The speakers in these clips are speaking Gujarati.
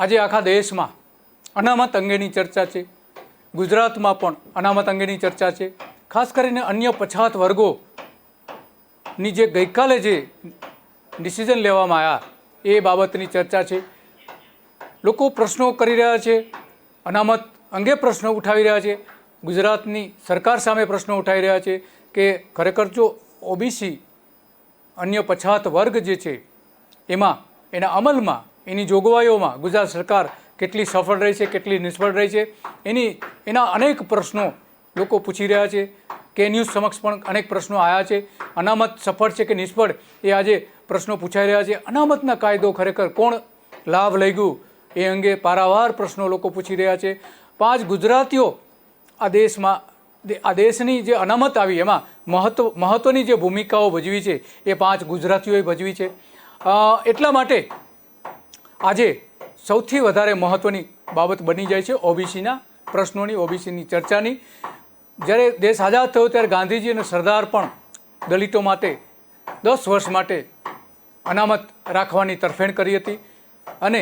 આજે આખા દેશમાં અનામત અંગેની ચર્ચા છે, ગુજરાતમાં પણ અનામત અંગેની ચર્ચા છે. ખાસ કરીને અન્ય પછાત વર્ગોની જે ગઈકાલે જે ડિસિઝન લેવામાં આવ્યા એ બાબતની ચર્ચા છે. લોકો પ્રશ્નો કરી રહ્યા છે, અનામત અંગે પ્રશ્નો ઉઠાવી રહ્યા છે, ગુજરાતની સરકાર સામે પ્રશ્નો ઉઠાવી રહ્યા છે કે ખરેખર જો ઓબીસી અન્ય પછાત વર્ગ જે છે એમાં એના અમલમાં એની જોગવાઈઓમાં ગુજરાત સરકાર કેટલી સફળ રહી છે, કેટલી નિષ્ફળ રહી છે, એના અનેક પ્રશ્નો લોકો પૂછી રહ્યા છે. કે ન્યૂઝ સમક્ષ પણ અનેક પ્રશ્નો આવ્યા છે. અનામત સફળ છે કે નિષ્ફળ એ આજે પ્રશ્નો પૂછાઈ રહ્યા છે. અનામતના કાયદો ખરેખર કોણ લાભ લઈ ગયું એ અંગે પારાવાર પ્રશ્નો લોકો પૂછી રહ્યા છે. 5 ગુજરાતીઓ આ દેશની જે અનામત આવી એમાં મહત્ત્વની જે ભૂમિકાઓ ભજવી છે એ 5 ગુજરાતીઓએ ભજવી છે. એટલા માટે આજે સૌથી વધારે મહત્ત્વની બાબત બની જાય છે ઓબીસીના પ્રશ્નોની, ઓબીસીની ચર્ચાની. જ્યારે દેશ આઝાદ થયો ત્યારે ગાંધીજી અને સરદાર પણ દલિતો માટે 10 વર્ષ માટે અનામત રાખવાની તરફેણ કરી હતી અને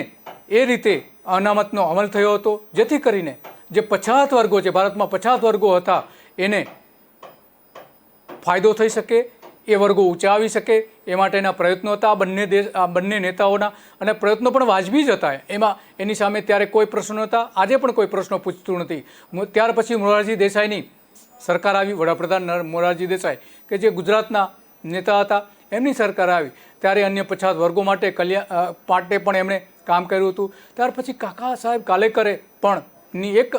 એ રીતે અનામતનો અમલ થયો હતો, જેથી કરીને જે પછાત વર્ગો છે, ભારતમાં પછાત વર્ગો હતા, એને ફાયદો થઈ શકે, એ વર્ગો ઊંચા આવી શકે એ માટેના પ્રયત્નો હતા આ બંને નેતાઓના. અને પ્રયત્નો પણ વાજબી જ હતા. એની સામે ત્યારે કોઈ પ્રશ્નો નહોતા, આજે પણ કોઈ પ્રશ્નો પૂછતું નથી. ત્યાર પછી મોરારજી દેસાઈની સરકાર આવી, વડાપ્રધાન મોરારજી દેસાઈ કે જે ગુજરાતના નેતા હતા, એમની સરકાર આવી ત્યારે અન્ય પછાત વર્ગો માટે પણ એમણે કામ કર્યું હતું. ત્યાર પછી કાકા સાહેબ કાલેકરે પણ એક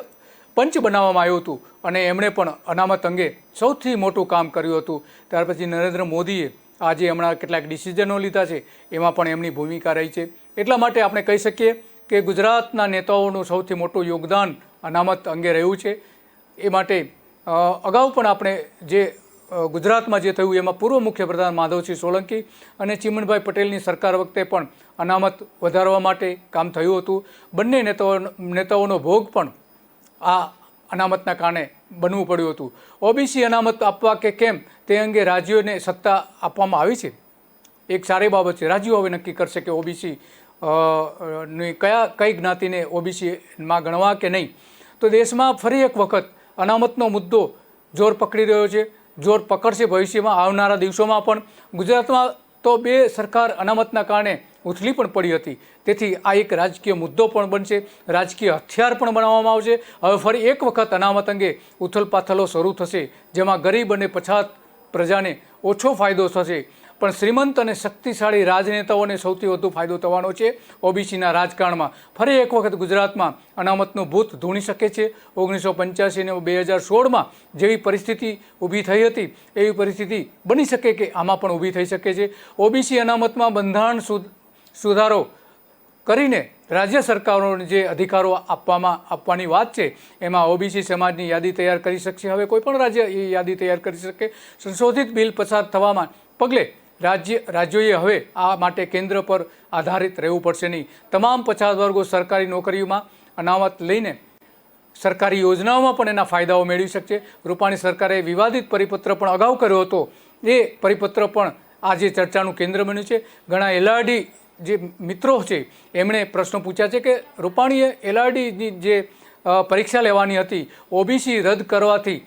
પંચ બનાવવામાં આવ્યું હતું અને એમણે પણ અનામત અંગે સૌથી મોટું કામ કર્યું હતું. ત્યાર પછી નરેન્દ્ર મોદીએ આજે હમણાં કેટલાક ડિસિઝનો લીધા છે, એમાં પણ એમની ભૂમિકા રહી છે. એટલા માટે આપણે કહી શકીએ કે ગુજરાતના નેતાઓનું સૌથી મોટું યોગદાન અનામત અંગે રહ્યું છે. એ માટે અગાઉ પણ આપણે જે ગુજરાતમાં જે થયું એમાં પૂર્વ મુખ્યપ્રધાન માધવસિંહ સોલંકી અને ચીમનભાઈ પટેલની સરકાર વખતે પણ અનામત વધારવા માટે કામ થયું હતું. બંને નેતાઓનો ભોગ પણ આ અનામતના કારણે બનવું પડ્યું હતું. ઓબીસી અનામત આપવા કે કેમ તે અંગે રાજ્યોને સત્તા આપવામાં આવી છે. એક સારી બાબત છે. રાજ્યો હવે નક્કી કરશે કે ઓબીસી કઈ જ્ઞાતિને ઓબીસીમાં ગણવા કે નહીં. તો દેશમાં ફરી એક વખત અનામતનો મુદ્દો જોર પકડી રહ્યો છે, જોર પકડશે ભવિષ્યમાં આવનારા દિવસોમાં પણ. ગુજરાતમાં તો 2 સરકાર અનામતના કારણે ઉથલી પણ પડી હતી, તેથી આ એક રાજકીય મુદ્દો પણ બનશે, રાજકીય હથિયાર પણ બનાવવામાં આવશે. હવે ફરી એક વખત અનામત અંગે ઉથલપાથલો શરૂ થશે, જેમાં ગરીબ અને પછાત પ્રજાને ઓછો ફાયદો થશે, પણ શ્રીમંત અને શક્તિશાળી રાજનેતાઓને સૌથી વધુ ફાયદો થવાનો છે. ઓબીસીના રાજકારણમાં ફરી એક વખત ગુજરાતમાં અનામતનું ભૂત ધૂણી શકે છે. 1985 અને 2016માં જેવી પરિસ્થિતિ ઊભી થઈ હતી એવી પરિસ્થિતિ બની શકે કે આમાં પણ ઊભી થઈ શકે છે. ઓબીસી અનામતમાં બંધારણ સુધારો કરીને રાજ્ય સરકારોને જે અધિકારો આપવાની વાત છે એમાં ઓબીસી સમાજની યાદી તૈયાર કરી શકશે. હવે કોઈ પણ રાજ્ય એ યાદી તૈયાર કરી શકે. સંશોધિત બિલ પસાર થવામાં પગલે રાજ્યોએ હવે આ માટે કેન્દ્ર પર આધારિત રહેવું પડશે નહીં. તમામ પછાત વર્ગો સરકારી નોકરીઓમાં અનામત લઈને સરકારી યોજનાઓમાં પણ એના ફાયદાઓ મેળવી શકશે. રૂપાણી સરકારે વિવાદિત પરિપત્ર પણ અગાઉ કર્યો હતો, એ પરિપત્ર પણ આજે ચર્ચાનું કેન્દ્ર બન્યું છે. ઘણા એલઆરડી જે મિત્રો છે એમણે પ્રશ્નો પૂછ્યા છે કે રૂપાણીએ એલઆરડીની જે પરીક્ષા લેવાની હતી ઓબીસી રદ કરવાથી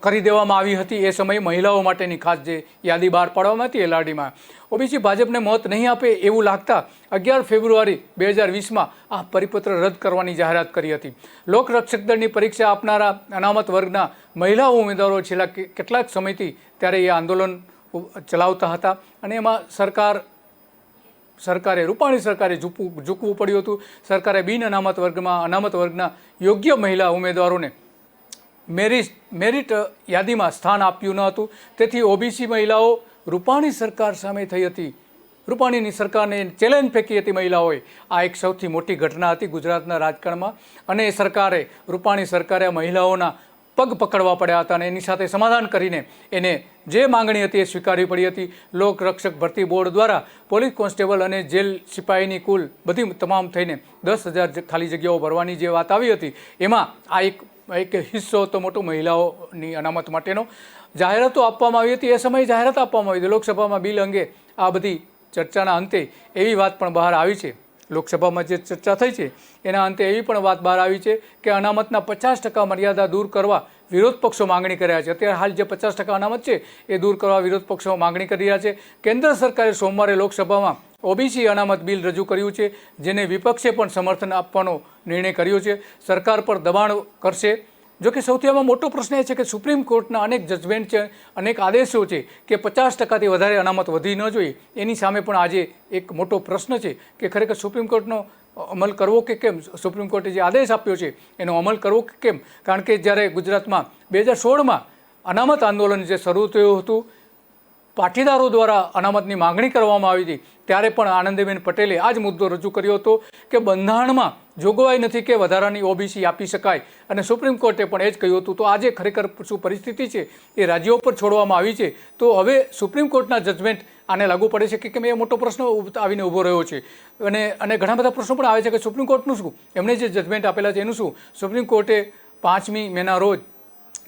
કરી દેવામાં આવી હતી. એ સમયે મહિલાઓ માટેની ખાસ જે યાદી બહાર પાડવામાં હતી એલઆરડીમાં, ઓબીસી ભાજપને મત નહીં આપે એવું લાગતા 11 ફેબ્રુઆરી 2020માં આ પરિપત્ર રદ કરવાની જાહેરાત કરી હતી. લોકરક્ષક દળની પરીક્ષા આપનારા અનામત વર્ગના મહિલા ઉમેદવારો છેલ્લા કેટલાક સમયથી ત્યારે એ આંદોલન ચલાવતા હતા અને એમાં રૂપાણી સરકારે ઝૂકવું પડ્યું હતું. સરકારે અનામત વર્ગના યોગ્ય મહિલા ઉમેદવારોને મેરિટ યાદીમાં સ્થાન આપ્યું ન હતું. તેથી ઓબીસી મહિલાઓ રૂપાણી સરકાર સામે થઈ હતી, રૂપાણીની સરકારને ચેલેન્જ ફેંકી હતી મહિલાઓએ. આ એક સૌથી મોટી ઘટના હતી ગુજરાતના રાજકારણમાં અને રૂપાણી સરકારે મહિલાઓના પગ પકડવા પડ્યા હતા અને એની સાથે સમાધાન કરીને એને જે માંગણી હતી એ સ્વીકારવી પડી હતી. લોકરક્ષક ભરતી બોર્ડ દ્વારા પોલીસ કોન્સ્ટેબલ અને જેલ સિપાહીની કુલ તમામ થઈને 10,000 ખાલી જગ્યાઓ ભરવાની જે વાત આવી હતી એમાં આ એક હિસ્સો હતો મોટો મહિલાઓની અનામત માટેનો. જાહેરાતો આપવામાં આવી હતી, એ સમયે જાહેરાત આપવામાં આવી હતી લોકસભામાં બિલ અંગે. આ બધી ચર્ચાના અંતે એવી વાત પણ બહાર આવી છે લોકસભામાં જે ચર્ચા થઈ છે એના અંતે એવી પણ વાત બહાર આવી છે કે અનામતના 50% મર્યાદા દૂર કરવા વિરોધ પક્ષો માંગણી કરી રહ્યા છે. અત્યારે હાલ જે 50% અનામત છે એ દૂર કરવા વિરોધ પક્ષો માંગણી કરી રહ્યા છે. કેન્દ્ર સરકારે સોમવારે લોકસભામાં ઓબીસી અનામત બિલ રજૂ કર્યું છે, જેને વિપક્ષે પણ સમર્થન આપવાનો નિર્ણય કર્યો છે. સરકાર પર દબાણ કરશે. જો કે સૌથી આમાં મોટો પ્રશ્ન એ છે કે સુપ્રીમ કોર્ટના અનેક જજમેન્ટ છે, અનેક આદેશો છે કે 50%થી વધારે અનામત વધી ન જોઈએ. એની સામે પણ આજે એક મોટો પ્રશ્ન છે કે ખરેખર સુપ્રીમ કોર્ટનો અમલ કરવો કે કેમ, સુપ્રીમ કોર્ટે જે આદેશ આપ્યો છે એનો અમલ કરવો કે કેમ. કારણ કે જ્યારે ગુજરાતમાં 2016માં અનામત આંદોલન જે શરૂ થયું હતું, પાટીદારો દ્વારા અનામતની માંગણી કરવામાં આવી હતી, ત્યારે પણ આનંદીબેન પટેલે આ જ મુદ્દો રજૂ કર્યો હતો કે બંધારણમાં જોગવાઈ નથી કે વધારાની ઓબીસી આપી શકાય, અને સુપ્રીમ કોર્ટે પણ એ જ કહ્યું હતું. તો આજે ખરેખર શું પરિસ્થિતિ છે એ રાજ્યો પર છોડવામાં આવી છે. તો હવે સુપ્રીમ કોર્ટના જજમેન્ટ આને લાગુ પડે છે કે કેમ, એ મોટો પ્રશ્ન આવીને ઊભો રહ્યો છે. અને ઘણા બધા પ્રશ્નો પણ આવે છે કે સુપ્રીમ કોર્ટનું શું, એમણે જે જજમેન્ટ આપેલા છે એનું શું. સુપ્રીમ કોર્ટે 5મી મેના રોજ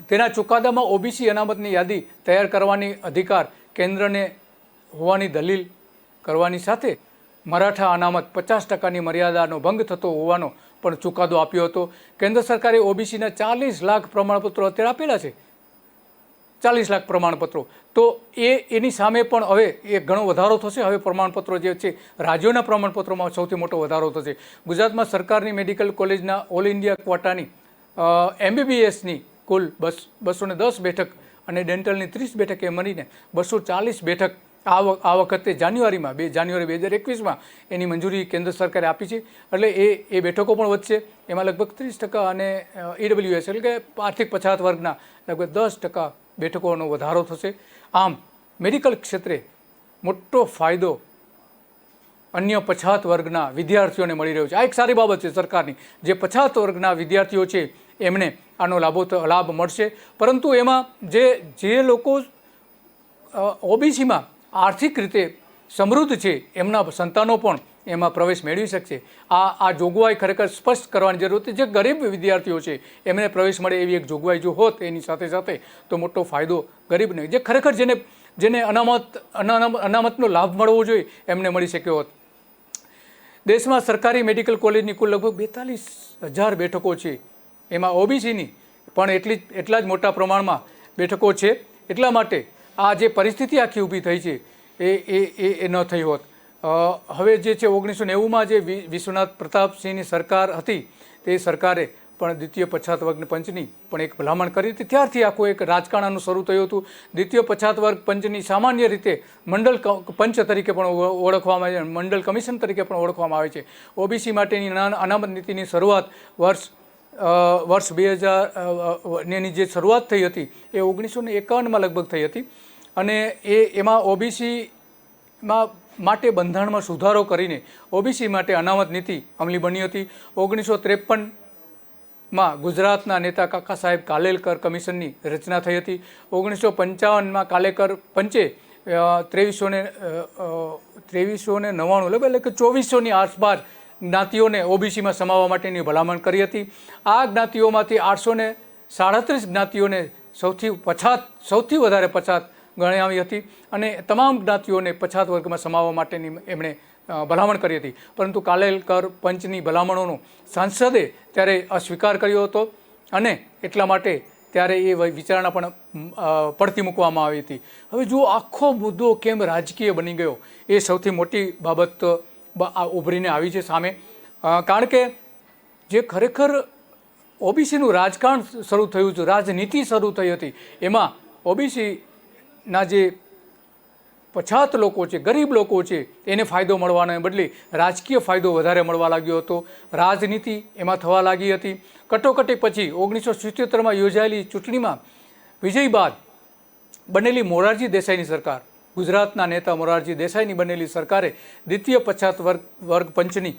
તેના ચુકાદામાં ઓબીસી અનામતની યાદી તૈયાર કરવાની અધિકાર કેન્દ્રને હોવાની દલીલ કરવાની સાથે મરાઠા અનામત 50%ની મર્યાદાનો ભંગ થતો હોવાનો પણ ચુકાદો આપ્યો હતો. કેન્દ્ર સરકારે ઓબીસીના 40 લાખ પ્રમાણપત્રો અત્યારે આપેલા છે, 40 લાખ પ્રમાણપત્રો. તો એની સામે પણ હવે એ ઘણો વધારો થશે. હવે પ્રમાણપત્રો જે છે રાજ્યોના પ્રમાણપત્રોમાં સૌથી મોટો વધારો થશે. ગુજરાતમાં સરકારની મેડિકલ કોલેજના ઓલ ઇન્ડિયા ક્વોટાની MBBSની કુલ 210 બેઠક અને ડેન્ટલની 30 બેઠક એ મળીને 240 બેઠક આ વખતે જાન્યુઆરી 2021માં એની મંજૂરી કેન્દ્ર સરકારે આપી છે. એટલે એ બેઠકો પણ વધશે. એમાં લગભગ 30% અને EWS એટલે કે આર્થિક પછાત વર્ગના લગભગ 10% બેઠકોનો વધારો થશે. આમ મેડિકલ ક્ષેત્રે મોટો ફાયદો અન્ય પછાત વર્ગના વિદ્યાર્થીઓને મળી રહ્યો છે. આ એક સારી બાબત છે સરકારની. જે પછાત વર્ગના વિદ્યાર્થીઓ છે એમને આનો લાભ મળશે. પરંતુ એમાં જે લોકો ઓબીસીમાં આર્થિક રીતે સમૃદ્ધ છે એમના સંતાનો પણ એમાં પ્રવેશ મેળવી શકશે. આ જોગવાઈ ખરેખર સ્પષ્ટ કરવાની જરૂર છે. જે ગરીબ વિદ્યાર્થીઓ છે એમને પ્રવેશ મળે એવી એક જોગવાઈ જો હોત એની સાથે સાથે તો મોટો ફાયદો ગરીબને, જે ખરેખર જેને અનામતનો લાભ મળવો જોઈએ એમને મળી શક્યો હોત. દેશમાં સરકારી મેડિકલ કોલેજની કુલ લગભગ 42,000 બેઠકો છે. એમાં ઓબીસીની પણ એટલા જ મોટા પ્રમાણમાં બેઠકો છે. એટલા માટે આ જે પરિસ્થિતિ આખી ઊભી થઈ છે એ ન થઈ હોત. હવે જે છે 1990માં જે વિશ્વનાથ પ્રતાપસિંહની સરકાર હતી તે સરકારે પણ દ્વિતીય પછાત વર્ગ પંચની પણ એક ભલામણ કરી હતી. ત્યારથી આખું એક રાજકારણ શરૂ થયું હતું. દ્વિતીય પછાત વર્ગ પંચની સામાન્ય રીતે મંડળ પંચ તરીકે પણ ઓળખવામાં આવે છે, મંડળ કમિશન તરીકે પણ ઓળખવામાં આવે છે. ઓબીસી માટેની અનામત નીતિની શરૂઆત વર્ષ 2000ની જે શરૂઆત થઈ હતી એ 1951માં લગભગ થઈ હતી. અને એમાં ઓબીસીમાં માટે બંધારણમાં સુધારો કરીને ઓબીસી માટે અનામત નીતિ અમલી બની હતી. 1953માં ગુજરાતના નેતા કાકા સાહેબ કાલેલકર કમિશનની રચના થઈ હતી. 1955માં કાલેકર પંચે 2399 એટલે કે 2400ની આસપાસ જ્ઞાતિઓને ઓબીસીમાં સમાવવા માટેની ભલામણ કરી હતી. આ જ્ઞાતિઓમાંથી 837 જ્ઞાતિઓને સૌથી વધારે પછાત ગણાવી હતી અને તમામ જ્ઞાતિઓને પછાત વર્ગમાં સમાવવા માટેની એમણે ભલામણ કરી હતી. પરંતુ કાલેલકર પંચની ભલામણોનો સાંસદે ત્યારે અસ્વીકાર કર્યો હતો અને એટલા માટે ત્યારે એ વિચારણા પણ પડતી મૂકવામાં આવી હતી. હવે જો આખો મુદ્દો કેમ રાજકીય બની ગયો એ સૌથી મોટી બાબત ઉભરીને આવી છે સામે. કારણ કે જે ખરેખર ઓબીસીનું રાજકારણ શરૂ થયું છે, રાજનીતિ શરૂ થઈ હતી, એમાં ઓબીસીના જે પછાત લોકો છે, ગરીબ લોકો છે એને ફાયદો મળવાને બદલે રાજકીય ફાયદો વધારે મળવા લાગ્યો હતો. રાજનીતિ એમાં થવા લાગી હતી. કટોકટી પછી 1977માં યોજાયેલી ચૂંટણીમાં વિજય બાદ બનેલી મોરારજી દેસાઈની સરકાર, ગુજરાતના નેતા મોરારજી દેસાઈની બનેલી સરકારે દ્વિતીય પછાત વર્ગ પંચની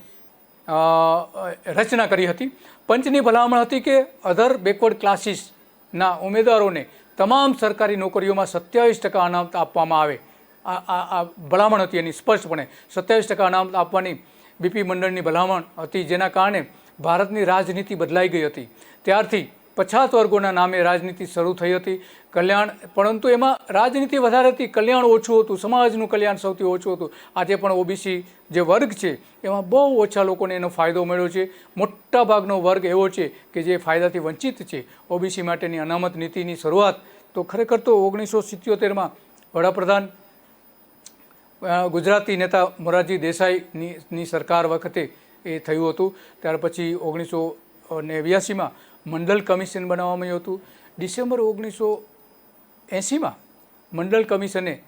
રચના કરી હતી. પંચની ભલામણ હતી કે અધર બેકવર્ડ ક્લાસીસના ઉમેદવારોને તમામ સરકારી નોકરીઓમાં 27% અનામત આપવામાં આવે. આ ભલામણ હતી એની સ્પષ્ટપણે 27% અનામત આપવાની બીપી મંડળની ભલામણ હતી, જેના કારણે ભારતની રાજનીતિ બદલાઈ ગઈ હતી. ત્યારથી પછાત વર્ગોના નામે રાજનીતિ શરૂ થઈ હતી. કલ્યાણ, પરંતુ એમાં રાજનીતિ વધારે હતી, કલ્યાણ ઓછું હતું, સમાજનું કલ્યાણ સૌથી ઓછું હતું. આજે પણ ઓબીસી જે વર્ગ છે એમાં બહુ ઓછા લોકોને એનો ફાયદો મળ્યો છે. મોટા ભાગનો વર્ગ એવો છે કે જે ફાયદાથી વંચિત છે. ઓબીસી માટેની અનામત નીતિની શરૂઆત તો ખરેખર તો 1977માં વડાપ્રધાન ગુજરાતી નેતા મોરારજી દેસાઈની સરકાર વખતે એ થયું હતું. ત્યાર પછી 1989માં મંડળ કમિશન બનાવવામાં આવ્યું હતું. ડિસેમ્બર 1980માં મંડળ કમિશને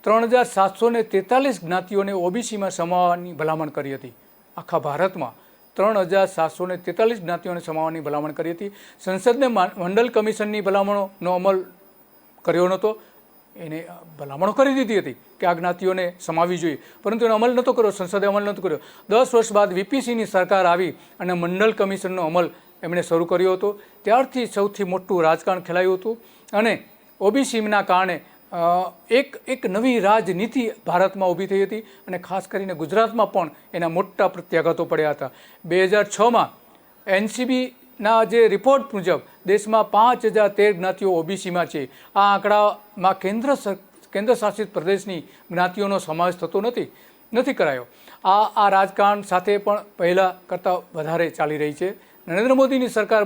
3743 જ્ઞાતિઓને ઓબીસીમાં સમાવવાની ભલામણ કરી હતી. આખા ભારતમાં 3743 જ્ઞાતિઓને સમાવવાની ભલામણ કરી હતી. સંસદને મંડળ કમિશનની ભલામણોનો અમલ કર્યો નહોતો. એને ભલામણો કરી દીધી હતી કે આ જ્ઞાતિઓને સમાવવી જોઈએ, પરંતુ એનો અમલ નહોતો કર્યો, સંસદે અમલ નહોતો કર્યો. 10 વર્ષ બાદ વીપીસીની સરકાર આવી અને મંડળ કમિશનનો અમલ એમણે શરૂ કર્યો હતો. ત્યારથી સૌથી મોટું રાજકારણ ખેલાયું હતું અને ઓબીસીના કારણે એક નવી રાજનીતિ ભારતમાં ઊભી થઈ હતી અને ખાસ કરીને ગુજરાતમાં પણ એના મોટા પ્રત્યાઘાતો પડ્યા હતા. 2006માં એનસીબીના જે રિપોર્ટ મુજબ દેશમાં 5013 જ્ઞાતિઓ ઓબીસીમાં છે. આ આંકડામાં કેન્દ્ર શાસિત પ્રદેશની જ્ઞાતિઓનો સમાવેશ થતો નથી કરાયો. આ રાજકારણ સાથે પણ પહેલાં કરતાં વધારે ચાલી રહી છે. નરેન્દ્ર મોદીની સરકાર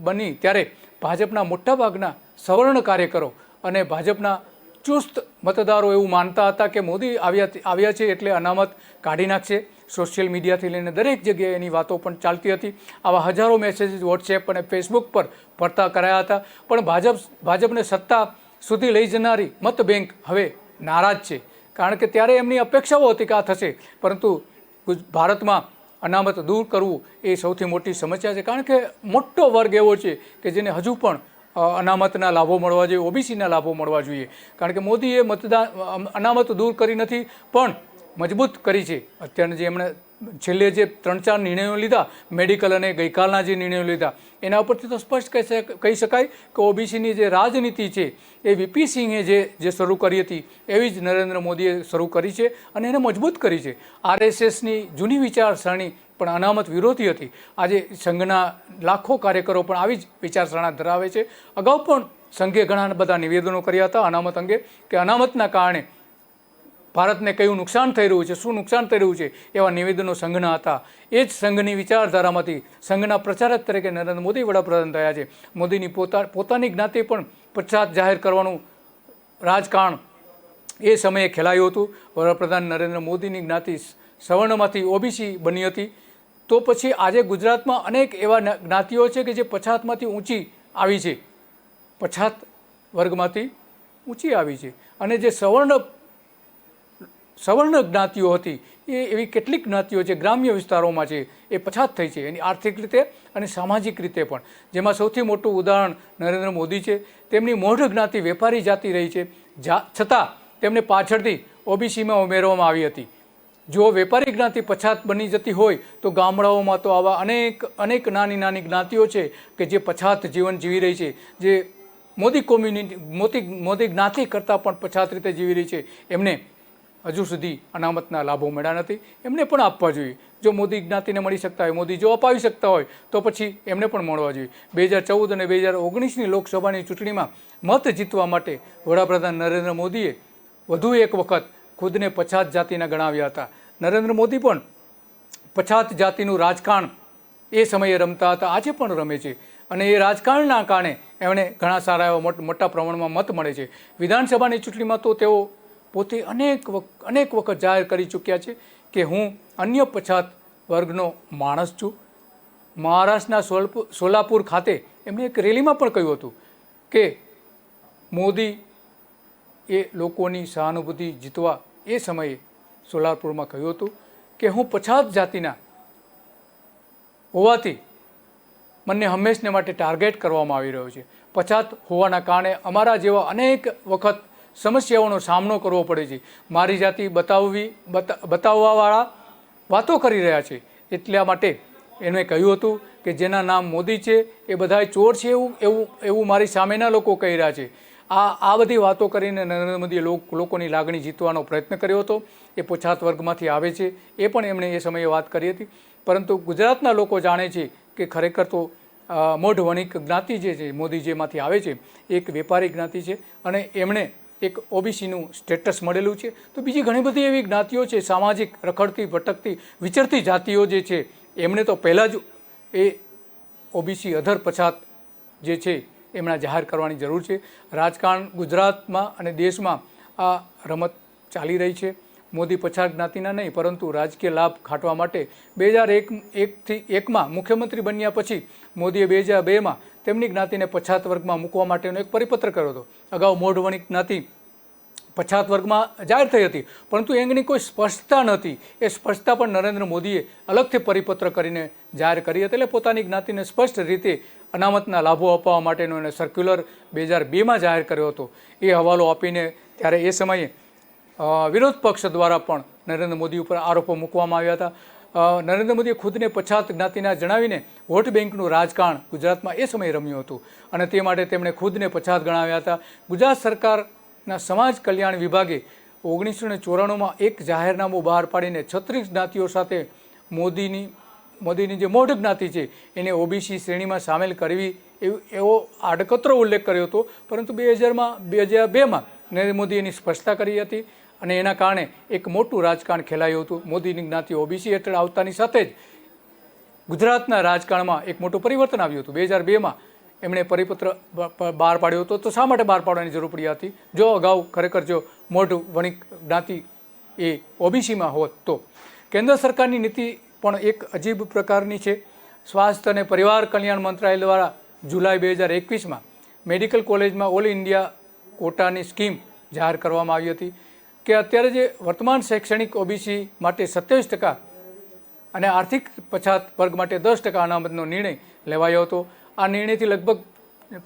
બની ત્યારે ભાજપના મોટાભાગના સવર્ણ કાર્યકરો અને ભાજપના ચુસ્ત મતદારો એવું માનતા હતા કે મોદી આવ્યા છે એટલે અનામત કાઢી નાખશે. સોશિયલ મીડિયાથી લઈને દરેક જગ્યાએ એની વાતો પણ ચાલતી હતી. આવા હજારો મેસેજીસ વોટ્સએપ અને ફેસબુક પર ફરતા કરાયા હતા. પણ ભાજપને સત્તા સુધી લઈ જનારી મત બેંક હવે નારાજ છે, કારણ કે ત્યારે એમની અપેક્ષાઓ હતી કે આ થશે, પરંતુ ભારતમાં અનામત દૂર કરવું એ સૌથી મોટી સમસ્યા છે. કારણ કે મોટો વર્ગ એવો છે કે જેને હજુ પણ અનામતના લાભો મળવા જોઈએ, ઓબીસીના લાભો મળવા જોઈએ. કારણ કે મોદીએ અનામત દૂર કરી નથી પણ મજબૂત કરી છે. અત્યારના જે એમણે છેલ્લે જે 3-4 નિર્ણયો લીધા, મેડિકલ અને ગઈકાલના જે નિર્ણયો લીધા, એના ઉપરથી તો સ્પષ્ટ કહી શકાય કે ઓબીસીની જે રાજનીતિ છે એ વીપી સિંહે જે શરૂ કરી હતી એવી જ નરેન્દ્ર મોદીએ શરૂ કરી છે અને એને મજબૂત કરી છે. આરએસએસની જૂની વિચારસરણી પણ અનામત વિરોધી હતી. આજે સંઘના લાખો કાર્યકરો પણ આવી જ વિચારસરણા ધરાવે છે. અગાઉ પણ સંઘે ઘણા બધા નિવેદનો કર્યા હતા અનામત અંગે કે અનામતના કારણે ભારતને કયું નુકસાન થઈ રહ્યું છે, શું નુકસાન થઈ રહ્યું છે, એવા નિવેદનો સંઘના હતા. એ જ સંઘની વિચારધારામાંથી સંઘના પ્રચારક તરીકે નરેન્દ્ર મોદી વડાપ્રધાન થયા છે. મોદીની પોતાની જ્ઞાતિ પણ પછાત જાહેર કરવાનું રાજકારણ એ સમયે ખેલાયું હતું. વડાપ્રધાન નરેન્દ્ર મોદીની જ્ઞાતિ સવર્ણમાંથી ઓબીસી બની હતી. તો પછી આજે ગુજરાતમાં અનેક એવા જ્ઞાતિઓ છે કે જે પછાતમાંથી ઊંચી આવી છે, પછાત વર્ગમાંથી ઊંચી આવી છે. અને જે સવર્ણ જ્ઞાતિઓ હતી એ એવી કેટલીક જ્ઞાતિઓ છે ગ્રામ્ય વિસ્તારોમાં છે એ પછાત થઈ છે, એની આર્થિક રીતે અને સામાજિક રીતે પણ. જેમાં સૌથી મોટું ઉદાહરણ નરેન્દ્ર મોદી છે. તેમની મોઢ જ્ઞાતિ વેપારી જાતિ રહી છે, છતાં તેમને પાછળથી ઓબીસીમાં ઉમેરવામાં આવી હતી. જો વેપારી જ્ઞાતિ પછાત બની જતી હોય તો ગામડાઓમાં તો આવા અનેક નાની જ્ઞાતિઓ છે કે જે પછાત જીવન જીવી રહી છે, જે મોદી જ્ઞાતિ કરતાં પણ પછાત રીતે જીવી રહી છે. એમને હજુ સુધી અનામતના લાભો મળ્યા નથી. એમને પણ આપવા જોઈએ. જો મોદી જ્ઞાતિને મળી શકતા હોય, મોદી જો અપાવી શકતા હોય તો પછી એમને પણ મળવા જોઈએ. 2014 અને 2019ની લોકસભાની ચૂંટણીમાં મત જીતવા માટે વડાપ્રધાન નરેન્દ્ર મોદીએ વધુ એક વખત ખુદને પછાત જાતિના ગણાવ્યા હતા. નરેન્દ્ર મોદી પણ પછાત જાતિનું રાજકારણ એ સમયે રમતા હતા, આજે પણ રમે છે. અને એ રાજકારણના કારણે એમણે ઘણા સારા એવા મોટા પ્રમાણમાં મત મળે છે. વિધાનસભાની ચૂંટણીમાં તો તેઓ પોતે અનેક વખત જાહેર કરી ચૂક્યા છે કે હું અન્ય પછાત વર્ગનો માણસ છું. મહારાષ્ટ્રના સોલાપુર ખાતે એમણે એક રેલીમાં પણ કહ્યું હતું કે મોદી એ લોકોની સહાનુભૂતિ જીતવા એ સમયે સોલાપુરમાં કહ્યું હતું કે હું પછાત જાતિના હોવાથી મને હંમેશને માટે ટાર્ગેટ કરવામાં આવી રહ્યો છે. પછાત હોવાના કારણે અમારા જેવા અનેક વખત સમસ્યાઓનો સામનો કરવો પડે છે. મારી જાતિ બતાવવાવાળા વાતો કરી રહ્યા છે. એટલા માટે એમણે કહ્યું હતું કે જેના નામ મોદી છે એ બધા ચોર છે એવું મારી સામેના લોકો કહી રહ્યા છે. આ બધી વાતો કરીને નરેન્દ્ર મોદીએ લોકોની લાગણી જીતવાનો પ્રયત્ન કર્યો હતો. એ પછાત વર્ગમાંથી આવે છે એ પણ એમણે એ સમયે વાત કરી હતી. પરંતુ ગુજરાતના લોકો જાણે છે કે ખરેખર તો મોઢ વણિક જ્ઞાતિ જે છે મોદી જેમાંથી આવે છે એક વેપારી જ્ઞાતિ છે અને એમણે એક ઓબીસીનું સ્ટેટસ મળેલું છે. તો બીજી ઘણી બધી એવી જ્ઞાતિઓ છે, સામાજિક રખડતી ભટકતી વિચરતી જાતિઓ જે છે એમણે તો પહેલાં જ એ ઓબીસી અધર પછાત જે છે એમણે જાહેર કરવાની જરૂર છે. રાજકારણ ગુજરાતમાં અને દેશમાં આ રમત ચાલી રહી છે. મોદી પછાત જ્ઞાતિના નહીં પરંતુ રાજકીય લાભ ખાટવા માટે 2001માં મુખ્યમંત્રી બન્યા પછી મોદીએ 2002માં તેમની જ્ઞાતિને પછાત વર્ગમાં મૂકવા માટેનો એક પરિપત્ર કર્યો હતો. અગાઉ મોઢ વણિક જ્ઞાતિ પછાત વર્ગમાં જાહેર થઈ હતી પરંતુ એની કોઈ સ્પષ્ટતા નહોતી. એ સ્પષ્ટતા પણ નરેન્દ્ર મોદીએ અલગથી પરિપત્ર કરીને જાહેર કરી હતી. એટલે પોતાની જ્ઞાતિને સ્પષ્ટ રીતે અનામતના લાભો અપાવવા માટેનો એને સર્ક્યુલર 2002માં જાહેર કર્યો હતો. એ હવાલો આપીને ત્યારે એ સમયે વિરોધ પક્ષ દ્વારા પણ નરેન્દ્ર મોદી ઉપર આરોપો મૂકવામાં આવ્યા હતા. નરેન્દ્ર મોદીએ ખુદને પછાત જ્ઞાતિના જણાવીને વોટ બેંકનું રાજકારણ ગુજરાતમાં એ સમયે રમ્યું હતું અને તે માટે તેમણે ખુદને પછાત ગણાવ્યા હતા. ગુજરાત સરકારના સમાજ કલ્યાણ વિભાગે 1994માં એક જાહેરનામું બહાર પાડીને 36 જ્ઞાતિઓ સાથે મોદીની જે મોઢ જ્ઞાતિ છે એને ઓબીસી શ્રેણીમાં સામેલ કરવી એવો આડકતરો ઉલ્લેખ કર્યો હતો. પરંતુ 2002માં નરેન્દ્ર મોદીએ એની સ્પષ્ટતા કરી હતી અને એના કારણે એક મોટું રાજકારણ ખેલાયું હતું. મોદીની જ્ઞાતિ ઓબીસી હેઠળ આવતાની સાથે જ ગુજરાતના રાજકારણમાં એક મોટું પરિવર્તન આવ્યું હતું. 2002માં એમણે પરિપત્ર બહાર પાડ્યો હતો. તો શા માટે બહાર પાડવાની જરૂર પડી હતી? જો અગાઉ ખરેખર જો મોઢ વણિક જ્ઞાતિ એ ઓબીસીમાં હોત તો. કેન્દ્ર સરકારની નીતિ પણ એક અજીબ પ્રકારની છે. સ્વાસ્થ્ય અને પરિવાર કલ્યાણ મંત્રાલય દ્વારા જુલાઈ 2021માં મેડિકલ કોલેજમાં ઓલ ઇન્ડિયા કોટાની સ્કીમ જાહેર કરવામાં આવી હતી કે અત્યારે જે વર્તમાન શૈક્ષણિક ઓબીસી માટે 27% અને આર્થિક પછાત વર્ગ માટે 10% અનામતનો નિર્ણય લેવાયો હતો. આ નિર્ણયથી લગભગ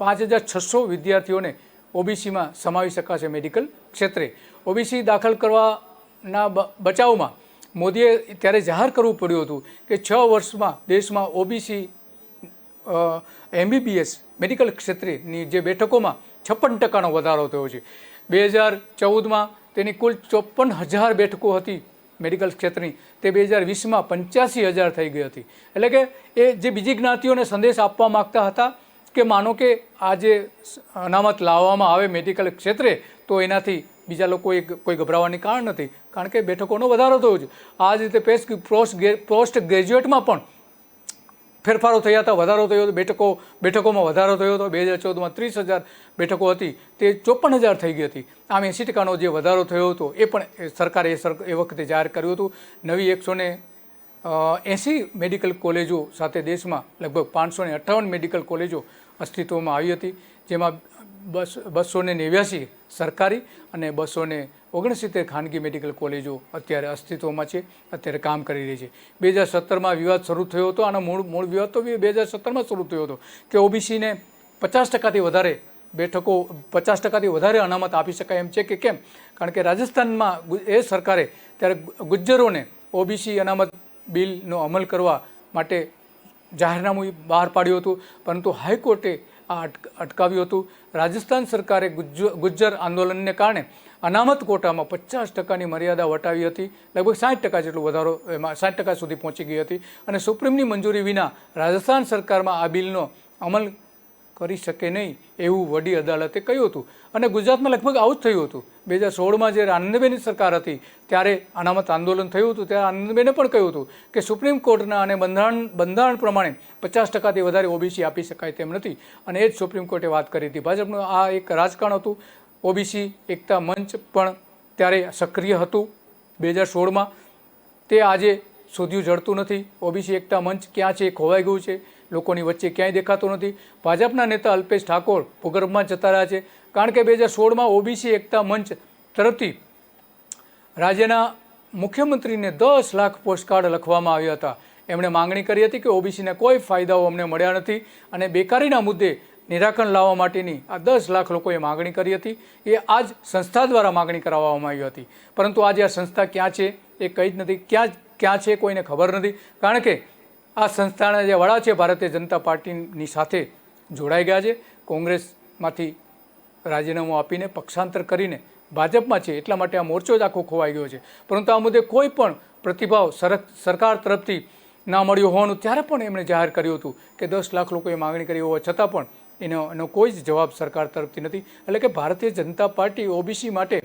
5600 વિદ્યાર્થીઓને ઓબીસીમાં સમાવી શકાશે. મેડિકલ ક્ષેત્રે ઓબીસી દાખલ કરવાના બચાવમાં મોદીએ ત્યારે જાહેર કરવું પડ્યું હતું કે 6 વર્ષમાં દેશમાં ઓબીસી MBBS મેડિકલ ક્ષેત્રની જે બેઠકોમાં 56% વધારો થયો છે. 2014માં તેની કુલ 54,000 બેઠકો હતી મેડિકલ ક્ષેત્રની, તે 2020માં 85,000 થઈ ગઈ હતી. એટલે કે એ જે બીજી જ્ઞાતિઓને સંદેશ આપવા માગતા હતા કે માનો કે આ જે અનામત લાવવામાં આવે મેડિકલ ક્ષેત્રે તો એનાથી બીજા લોકોએ કોઈ ગભરાવાની કારણ નથી, કારણ કે બેઠકોનો વધારો થયો છે. આ જ રીતે પોસ્ટ ગ્રેજ્યુએટમાં પણ ફેરફારો થયા હતા, વધારો થયો હતો, બેઠકોમાં વધારો થયો હતો. 2014માં 30,000 બેઠકો હતી તે 54,000 થઈ ગઈ હતી. આમ 80%નો જે વધારો થયો હતો એ પણ સરકારે એ વખતે જાહેર કર્યું હતું. નવી 180 મેડિકલ કોલેજો સાથે દેશમાં લગભગ 558 મેડિકલ કોલેજો અસ્તિત્વમાં આવી હતી, જેમાં 289 સરકારી અને 269 ખાનગી મેડિકલ કોલેજો અત્યારે અસ્તિત્વમાં છે, અત્યારે કામ કરી રહી છે. 2017માં વિવાદ શરૂ થયો હતો. આનો મૂળ વિવાદ તો 2017માં શરૂ થયો હતો કે ઓબીસીને 50%થી વધારે બેઠકો 50%થી વધારે અનામત આપી શકાય એમ છે કે કેમ? કારણ કે રાજસ્થાનમાં એ સરકારે ત્યારે ગુજ્જરોને ઓબીસી અનામત બિલનો અમલ કરવા માટે જાહેરનામું બહાર પાડ્યું હતું, પરંતુ હાઈકોર્ટે આ અટકાવ્યું હતું. રાજસ્થાન સરકારે ગુજ્જર આંદોલનને કારણે અનામત કોટામાં 50%ની મર્યાદા વટાવી હતી. લગભગ 60% જેટલો વધારો એમાં 60% સુધી પહોંચી ગઈ હતી અને સુપ્રીમની મંજૂરી વિના રાજસ્થાન સરકારમાં આ બિલનો અમલ કરી શકે નહીં એવું વડી અદાલતે કહ્યું હતું. અને ગુજરાતમાં લગભગ આવું જ થયું હતું. 2016માં જ્યારે આનંદબેનની સરકાર હતી ત્યારે અનામત આંદોલન થયું હતું. ત્યારે આનંદબેને પણ કહ્યું હતું કે સુપ્રીમ કોર્ટના અને બંધારણ પ્રમાણે 50%થી વધારે ઓબીસી આપી શકાય તેમ નથી, અને એ જ સુપ્રીમ કોર્ટે વાત કરી હતી. ભાજપનું આ એક રાજકારણ હતું. ઓબીસી એકતા મંચ પણ ત્યારે સક્રિય હતું 2016માં. તે આજે શોધ્યું જડતું નથી. ઓબીસી એકતા મંચ ક્યાં છે? ખોવાઈ ગયું છે, લોકોની વચ્ચે ક્યાંય દેખાતું નથી. ભાજપના નેતા અલ્પેશ ઠાકોર ભૂગર્ભમાં જતા રહ્યા છે, કારણ કે 2016માં ઓબીસી એકતા મંચ તરફથી રાજ્યના મુખ્યમંત્રીને 10 લાખ પોસ્ટકાર્ડ લખવામાં આવ્યા હતા. એમણે માંગણી કરી હતી કે ઓબીસીના કોઈ ફાયદાઓ અમને મળ્યા નથી અને બેકારીના મુદ્દે નિરાકરણ લાવવા માટેની આ 10 લાખ લોકોએ માગણી કરી હતી. એ આ જ સંસ્થા દ્વારા માગણી કરાવવામાં આવી હતી. પરંતુ આજે આ સંસ્થા ક્યાં છે એ કંઈ જ નથી. ક્યાં છે કોઈને ખબર નથી, કારણ કે આ સંસ્થાના જે વડા છે ભારતીય જનતા પાર્ટીની સાથે જોડાઈ ગયા છે. કોંગ્રેસમાંથી રાજીનામું આપીને પક્ષાંતર કરીને ભાજપમાં છે, એટલા માટે આ મોરચો જ આખો ખોવાઈ ગયો છે. પરંતુ આ મુદ્દે કોઈ પણ પ્રતિભાવ સરકાર તરફથી ના મળ્યો હોવાનું ત્યારે પણ એમણે જાહેર કર્યું હતું કે 10 લાખ લોકોએ માગણી કરી હોવા છતાં પણ એનો કોઈ જ જવાબ સરકાર તરફથી નથી. એટલે કે ભારતીય જનતા પાર્ટી ઓબીસી માટે,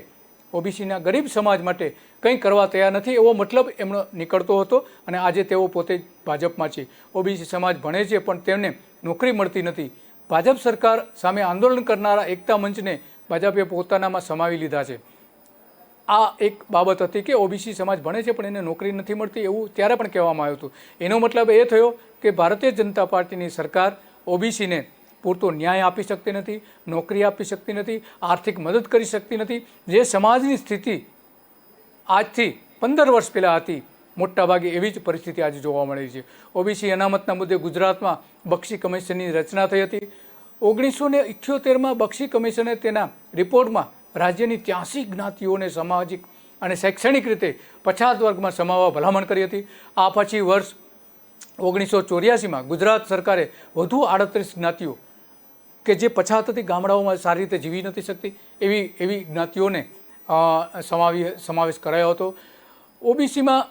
ઓબીસીના ગરીબ સમાજ માટે કંઈ કરવા તૈયાર નથી એવો મતલબ એમનો નીકળતો હતો. અને આજે તેઓ પોતે ભાજપમાં છે. ઓબીસી સમાજ ભણે છે પણ તેમને નોકરી મળતી નથી. ભાજપ સરકાર સામે આંદોલન કરનારા એકતા મંચને ભાજપે પોતાનામાં સમાવી લીધા છે. આ એક બાબત હતી કે ઓબીસી સમાજ ભણે છે પણ એને નોકરી નથી મળતી એવું ત્યારે પણ કહેવામાં આવ્યું હતું. એનો મતલબ એ થયો કે ભારતીય જનતા પાર્ટીની સરકાર ઓબીસીને પૂરતો ન્યાય આપી શકતી નથી, નોકરી આપી શકતી નથી, આર્થિક મદદ કરી શકતી નથી. જે સમાજની સ્થિતિ આજથી 15 વર્ષ પહેલાં હતી, મોટાભાગે એવી જ પરિસ્થિતિ આજે જોવા મળી છે. ઓબીસી અનામતના મુદ્દે ગુજરાતમાં બક્ષી કમિશનની રચના થઈ હતી. 1978માં બક્ષી કમિશને તેના રિપોર્ટમાં રાજ્યની 83 જ્ઞાતિઓને સામાજિક અને શૈક્ષણિક રીતે પછાત વર્ગમાં સમાવવા ભલામણ કરી હતી. આ પછી વર્ષ 1984માં ગુજરાત સરકારે વધુ 38 જ્ઞાતિઓ કે જે પછાત હતી, ગામડાઓમાં સારી રીતે જીવી નથી શકતી એવી જ્ઞાતિઓને સમાવેશ કરાયો હતો. ઓબીસીમાં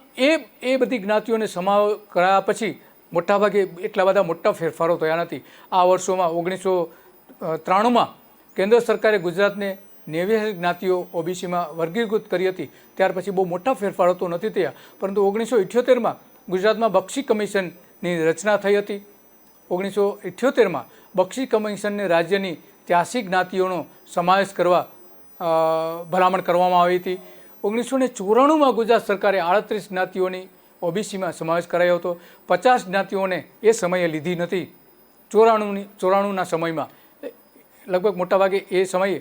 એ બધી જ્ઞાતિઓને સમાવેશ કરાયા પછી મોટાભાગે એટલા બધા મોટા ફેરફારો થયા નથી. આ વર્ષોમાં 1993માં કેન્દ્ર સરકારે ગુજરાતને 89 જ્ઞાતિઓ ઓબીસીમાં વર્ગીકૃત કરી હતી. ત્યાર પછી બહુ મોટા ફેરફારો તો નથી થયા, પરંતુ 1978માં ગુજરાતમાં બક્ષી કમિશનની રચના થઈ હતી. 1978માં બક્ષી કમિશનને રાજ્યની 83 જ્ઞાતિઓનો સમાવેશ કરવા ભલામણ કરવામાં આવી હતી. 1994માં ગુજરાત સરકારે 38 જ્ઞાતિઓની ઓબીસીમાં સમાવેશ કરાયો હતો. 50 જ્ઞાતિઓને એ સમયે લીધી નથી. 94ના સમયમાં લગભગ મોટાભાગે એ સમયે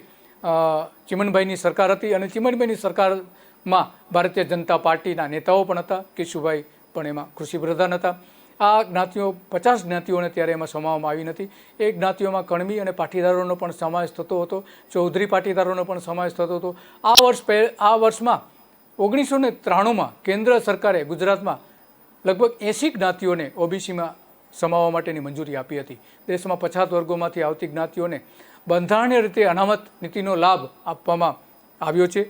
ચીમનભાઈની સરકાર હતી અને ચીમનભાઈની સરકારમાં ભારતીય જનતા પાર્ટીના નેતાઓ પણ હતા. કેશુભાઈ પણ એમાં કૃષિ પ્રધાન હતા. આ જ્ઞાતિઓ 50 જ્ઞાતિઓને ત્યારે એમાં સમાવવામાં આવી નથી. એ જ્ઞાતિઓમાં કણબી અને પાટીદારોનો પણ સમાવેશ થતો હતો, ચૌધરી પાટીદારોનો પણ સમાવેશ થતો હતો. આ વર્ષમાં 1993માં કેન્દ્ર સરકારે ગુજરાતમાં લગભગ 80 જ્ઞાતિઓને ઓબીસીમાં સમાવવા માટેની મંજૂરી આપી હતી. દેશમાં પછાત વર્ગોમાંથી આવતી જ્ઞાતિઓને બંધારણીય રીતે અનામત નીતિનો લાભ આપવામાં આવ્યો છે,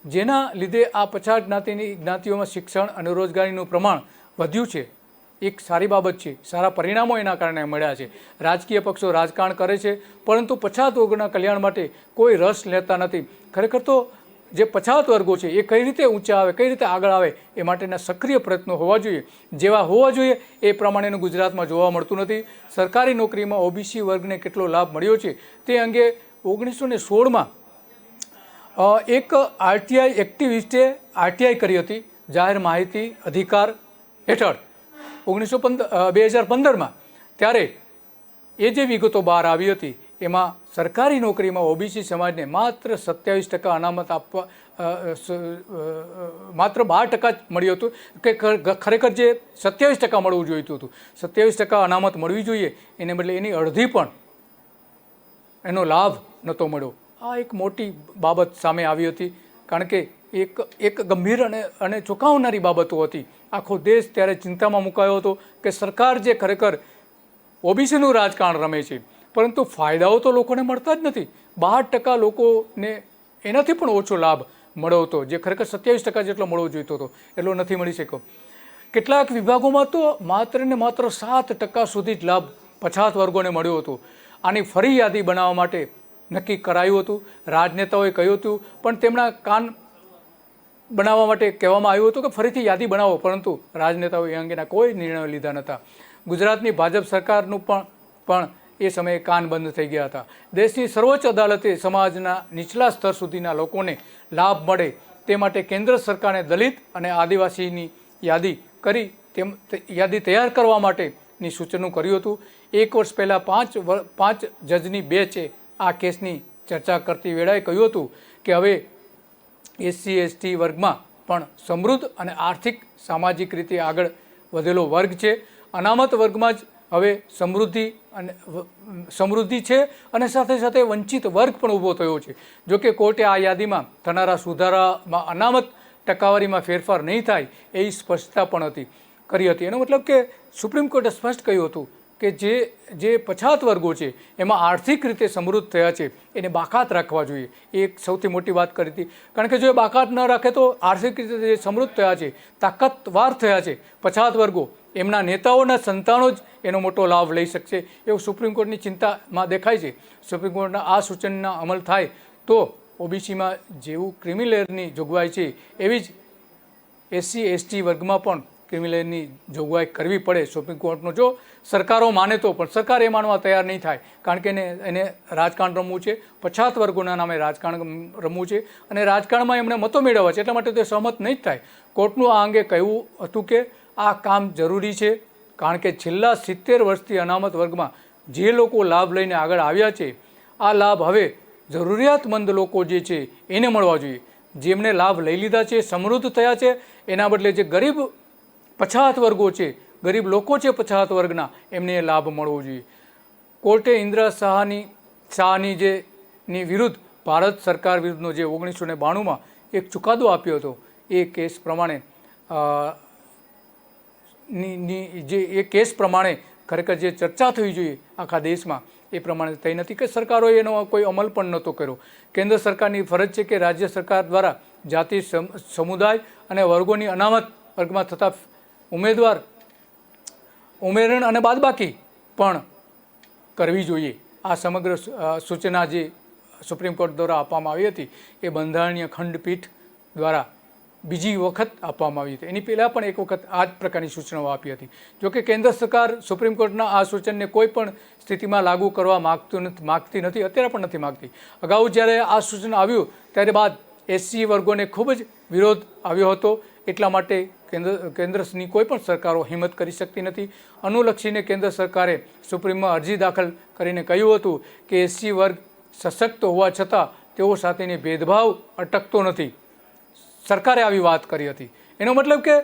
જેના લીધે આ પછાત જ્ઞાતિઓમાં શિક્ષણ અને રોજગારીનું પ્રમાણ વધ્યું છે. એક સારી બાબત છે. સારા પરિણામો એના કારણે મળ્યા છે. રાજકીય પક્ષો રાજકારણ કરે છે પરંતુ પછાત વર્ગોના કલ્યાણ માટે કોઈ રસ લેતા નથી. ખરેખર તો જે પછાત વર્ગો છે એ કઈ રીતે ઊંચા આવે, કઈ રીતે આગળ આવે એ માટેના સક્રિય પ્રયત્નો હોવા જોઈએ. જેવા હોવા જોઈએ એ પ્રમાણેનું ગુજરાતમાં જોવા મળતું નથી. સરકારી નોકરીમાં ઓબીસી વર્ગને કેટલો લાભ મળ્યો છે તે અંગે 1916માં એક આરટીઆઈ એક્ટિવિસ્ટે આરટીઆઈ કરી હતી જાહેર માહિતી અધિકાર હેઠળ 2015માં. ત્યારે એ જે વિગતો બહાર આવી હતી એમાં સરકારી નોકરીમાં ઓબીસી સમાજને માત્ર 27% અનામત આપવા, માત્ર 12% જ મળ્યું હતું. કે ખરેખર જે 27% મળવું જોઈતું હતું, 27% અનામત મળવી જોઈએ, એને બદલે એની અડધી પણ એનો લાભ નહોતો મળ્યો. આ એક મોટી બાબત સામે આવી હતી, કારણ કે એક ગંભીર અને ચોંકાવનારી બાબતો હતી. આખો દેશ ત્યારે ચિંતામાં મુકાયો હતો કે સરકાર જે ખરેખર ઓબીસીનું રાજકારણ રમે છે, પરંતુ ફાયદાઓ તો લોકોને મળતા જ નથી. 12% લોકોને એનાથી પણ ઓછો લાભ મળ્યો હતો, જે ખરેખર 27% જેટલો મળવો જોઈતો હતો એટલો નથી મળી શક્યો. કેટલાક વિભાગોમાં તો માત્ર ને માત્ર 7% સુધી જ લાભ પછાત વર્ગોને મળ્યો હતો. આની ફરી યાદી બનાવવા માટે નક્કી કરાયું હતું. રાજનેતાઓએ કહ્યું હતું, પણ તેમના કાન બનાવવા માટે કહેવામાં આવ્યું હતું કે ફરીથી યાદી બનાવો, પરંતુ રાજનેતાઓએ એ અંગેના કોઈ નિર્ણયો લીધા નહોતા. ગુજરાતની ભાજપ સરકારનું પણ એ સમયે કાન બંધ થઈ ગયા હતા. દેશની સર્વોચ્ચ અદાલતે સમાજના નીચલા સ્તર સુધીના લોકોને લાભ મળે તે માટે કેન્દ્ર સરકારને દલિત અને આદિવાસીની યાદી તૈયાર કરવા માટેની સૂચનો કર્યું હતું. એક વર્ષ પહેલાં 5 જજની બેન્ચે આ કેસની ચર્ચા કરતી વેળાએ કહ્યું હતું કે હવે SC/ST વર્ગમાં પણ સમૃદ્ધ અને આર્થિક સામાજિક રીતે આગળ વધેલો વર્ગ છે. અનામત વર્ગમાં જ હવે સમૃદ્ધિ છે અને સાથે સાથે વંચિત વર્ગ પણ ઊભો થયો છે. જોકે કોર્ટે આ યાદીમાં થનારા સુધારામાં અનામત ટકાવારીમાં ફેરફાર નહીં થાય એવી સ્પષ્ટતા પણ કરી હતી. એનો મતલબ કે સુપ્રીમ કોર્ટે સ્પષ્ટ કહ્યું હતું કે જે પછાત વર્ગો છે એમાં આર્થિક રીતે સમૃદ્ધ થયા છે એને બાકાત રાખવા જોઈએ. એ એક સૌથી મોટી વાત કરી હતી, કારણ કે જો એ બાકાત ન રાખે તો આર્થિક રીતે જે સમૃદ્ધ થયા છે, તાકાતવાર થયા છે પછાત વર્ગો, એમના નેતાઓના સંતાનો જ એનો મોટો લાભ લઈ શકશે એવું સુપ્રીમ કોર્ટની ચિંતામાં દેખાય છે. સુપ્રીમ કોર્ટના આ સૂચનના અમલ થાય તો ઓબીસીમાં જેવું ક્રિમિલેયરની જોગવાઈ છે એવી જ SC/ST વર્ગમાં પણ ક્રિમિલેયરની જોગવાઈ કરવી પડે સુપ્રીમ કોર્ટનો. જો સરકારો માને તો, પણ સરકાર એ માનવા તૈયાર નહીં થાય, કારણ કે એને રાજકારણ રમવું છે, પછાત વર્ગોના નામે રાજકારણ રમવું છે અને રાજકારણમાં એમને મતો મેળવવા છે, એટલા માટે તે સહમત નહીં જ થાય. કોર્ટનું આ અંગે કહેવું હતું કે આ કામ જરૂરી છે, કારણ કે છેલ્લા 70 વર્ષથી અનામત વર્ગમાં જે લોકો લાભ લઈને આગળ આવ્યા છે, આ લાભ હવે જરૂરિયાતમંદ લોકો જે છે એને મળવા જોઈએ. જેમને લાભ લઈ લીધા છે, સમૃદ્ધ થયા છે, એના બદલે જે ગરીબ પછાત વર્ગો છે, ગરીબ લોકો છે પછાત વર્ગના, એમને એ લાભ મળવો જોઈએ. કોર્ટે ઇન્દિરા શાહની ની વિરુદ્ધ ભારત સરકાર વિરુદ્ધનો જે 1992માં એક ચુકાદો આપ્યો હતો, એ કેસ પ્રમાણે એ કેસ પ્રમાણે ખરેખર જે ચર્ચા થવી જોઈએ આખા દેશમાં એ પ્રમાણે થઈ નથી કે સરકારોએ એનો કોઈ અમલ પણ નહોતો કર્યો. કેન્દ્ર સરકારની ફરજ છે કે રાજ્ય સરકાર દ્વારા જાતિ, સમુદાય અને વર્ગોની અનામત વર્ગમાં થતા ઉમેરણ અને બાદબાકી પણ કરવી જોઈએ. આ સમગ્ર સૂચના જે સુપ્રીમ કોર્ટ દ્વારા આપવામાં આવી હતી એ બંધારણીય ખંડપીઠ દ્વારા બીજી વખત આપવામાં આવી હતી. એની પહેલાં પણ એક વખત આ જ પ્રકારની સૂચનાઓ આપી હતી. જોકે કેન્દ્ર સરકાર સુપ્રીમ કોર્ટના આ સૂચનને કોઈ પણ સ્થિતિમાં લાગુ કરવા માગતી નથી, અત્યારે પણ નથી માગતી. અગાઉ જ્યારે આ સૂચન આવ્યું ત્યારે બાદ SC વર્ગોને ખૂબ જ વિરોધ આવ્યો હતો, એટલા માટે કેન્દ્રની કોઈ પણ સરકારો હિંમત કરી શકતી નથી. અનુલક્ષીને કેન્દ્ર સરકારે સુપ્રીમમાં અરજી દાખલ કરીને કહ્યું હતું કે SC વર્ગ સશક્ત હોવા છતાં તેઓ સાથેની ભેદભાવ અટકતો નથી. સરકારે આવી વાત કરી હતી. એનો મતલબ કે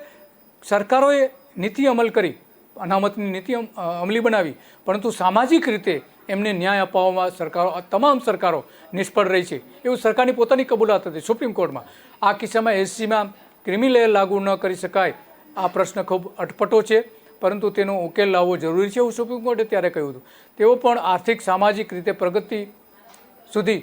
સરકારોએ નીતિ અમલ કરી, અનામતની નીતિ અમલી બનાવી, પરંતુ સામાજિક રીતે એમને ન્યાય અપાવવામાં તમામ સરકારો નિષ્ફળ રહી છે એવું સરકારની પોતાની કબૂલાત હતી સુપ્રીમ કોર્ટમાં. આ કિસ્સામાં SCમાં ક્રિમિલેયર લાગુ ન કરી શકાય, આ પ્રશ્ન ખૂબ અટપટો છે, પરંતુ તેનો ઉકેલ લાવવો જરૂરી છે એવું સુપ્રીમ કોર્ટે ત્યારે કહ્યું હતું. તેઓ પણ આર્થિક સામાજિક રીતે પ્રગતિ સુધી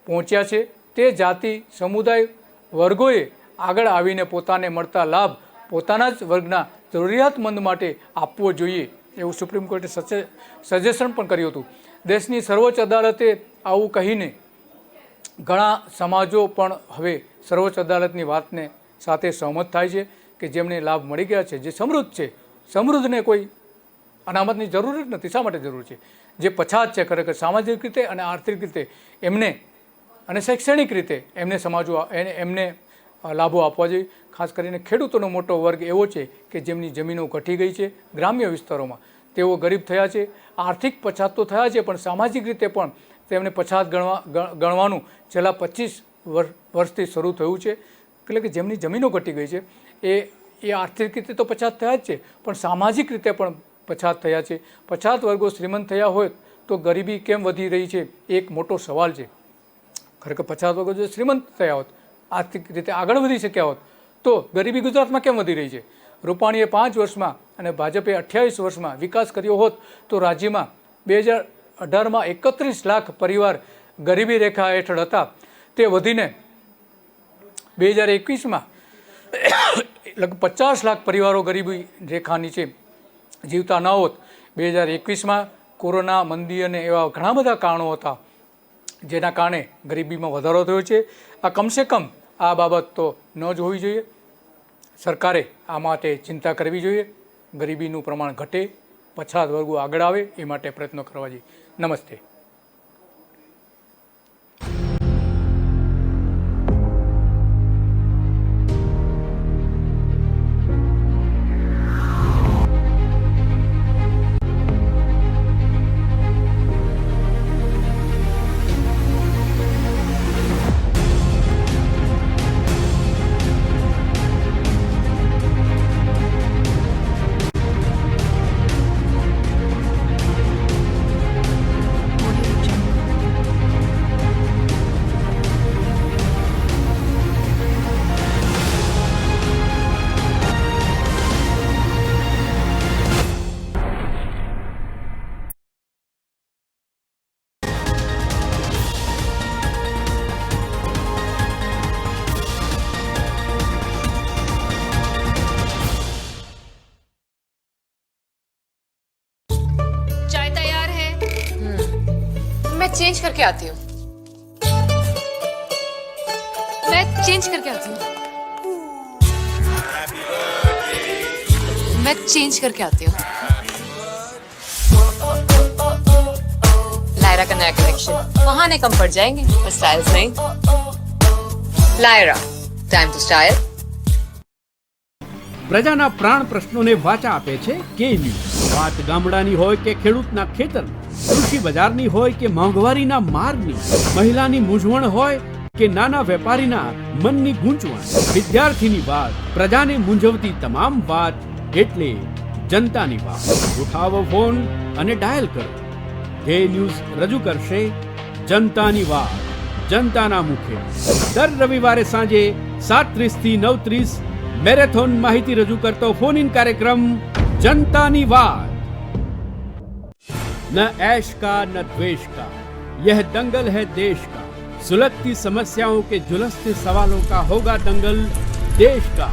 પહોંચ્યા છે. તે જાતિ, સમુદાય, વર્ગોએ આગળ આવીને પોતાને મળતા લાભ પોતાના જ વર્ગના જરૂરિયાતમંદ માટે આપવો જોઈએ એવું સુપ્રીમ કોર્ટે સજેશન પણ કર્યું હતું. દેશની સર્વોચ્ચ અદાલતે આવું કહીને ઘણા સમાજો પણ હવે સર્વોચ્ચ અદાલતની વાતને સાથે સહમત થાય છે કે જેમને લાભ મળી ગયા છે, જે સમૃદ્ધ છે, સમૃદ્ધને કોઈ અનામતની જરૂર જ નથી. શા માટે જરૂર છે? જે પછાત છે ખરેખર સામાજિક રીતે અને આર્થિક રીતે એમને અને શૈક્ષણિક રીતે એમને લાભો આપવા જોઈએ. ખાસ કરીને ખેડૂતોનો મોટો વર્ગ એવો છે કે જેમની જમીનો ઘટી ગઈ છે ગ્રામ્ય વિસ્તારોમાં, તેઓ ગરીબ થયા છે, આર્થિક પછાત તો થયા છે, પણ સામાજિક રીતે પણ તેમને પછાત ગણવાનું છેલ્લા 25 વર્ષથી શરૂ થયું છે. એટલે કે જેમની જમીનો ઘટી ગઈ છે એ આર્થિક રીતે તો પછાત થયા જ છે, પણ સામાજિક રીતે પણ પછાત થયા છે. પછાત વર્ગો શ્રીમંત થયા હોય તો ગરીબી કેમ વધી રહી છે એ એક મોટો સવાલ છે. ખરેખર પછાત વર્ગો જો શ્રીમંત થયા હોત, આર્થિક રીતે આગળ વધી શક્યા હોત, તો ગરીબી ગુજરાતમાં કેમ વધી રહી છે? રૂપાણીએ 5 વર્ષમાં અને ભાજપે 28 વર્ષમાં વિકાસ કર્યો હોત તો રાજ્યમાં 2018માં 31 લાખ પરિવાર ગરીબી રેખા હેઠળ હતા, તે વધીને 2021માં લગભગ 50 લાખ પરિવારો ગરીબી રેખા નીચે જીવતા ન હોત. 2021માં કોરોના, મંદી અને એવા ઘણા બધા કારણો હતા જેના કારણે ગરીબીમાં વધારો થયો છે. આ કમસે કમ આ બાબત તો ન જ હોવી જોઈએ. સરકારે આ માટે ચિંતા કરવી જોઈએ. ગરીબીનું પ્રમાણ ઘટે, પછાત વર્ગો આગળ આવે એ માટે પ્રયત્નો કરવા જોઈએ. નમસ્તે. मैं चेंज करके आती हूँ। मैं चेंज करके आती हूँ। मैं चेंज करके आती हूँ। लायरा का नया कलेक्शन, बहाने कम पड़ जाएंगे पर स्टाइल्स नहीं। लायरा, टाइम टू स्टाइल। પ્રજાના પ્રાણ પ્રશ્નોને વાચા આપે છે કે ન્યૂઝ। વાત ગામડાની હોય કે ખેડૂતના ખેતરની, કૃષિ બજારની હોય કે મોંઘવારીના માર્ગની, મહિલાની મૂંઝવણ હોય કે નાના વેપારીના મનની ગૂંચવણ, વિદ્યાર્થીની વાત, પ્રજાને મૂંઝવતી તમામ વાત એટલે જનતાની વાત। ઉઠાવો ફોન અને ડાયલ કરો। કે ન્યૂઝ રજૂ કરશે જનતાની વાત, જનતાના મુખે। દર રવિવારે સાંજે 7:30 થી 9:30 मैराथन माहिती रजू करतो फोन इन कार्यक्रम जनता की बात। न ऐश का न द्वेष का, यह दंगल है देश का। सुलगती समस्याओं के जुलसते सवालों का होगा दंगल देश का।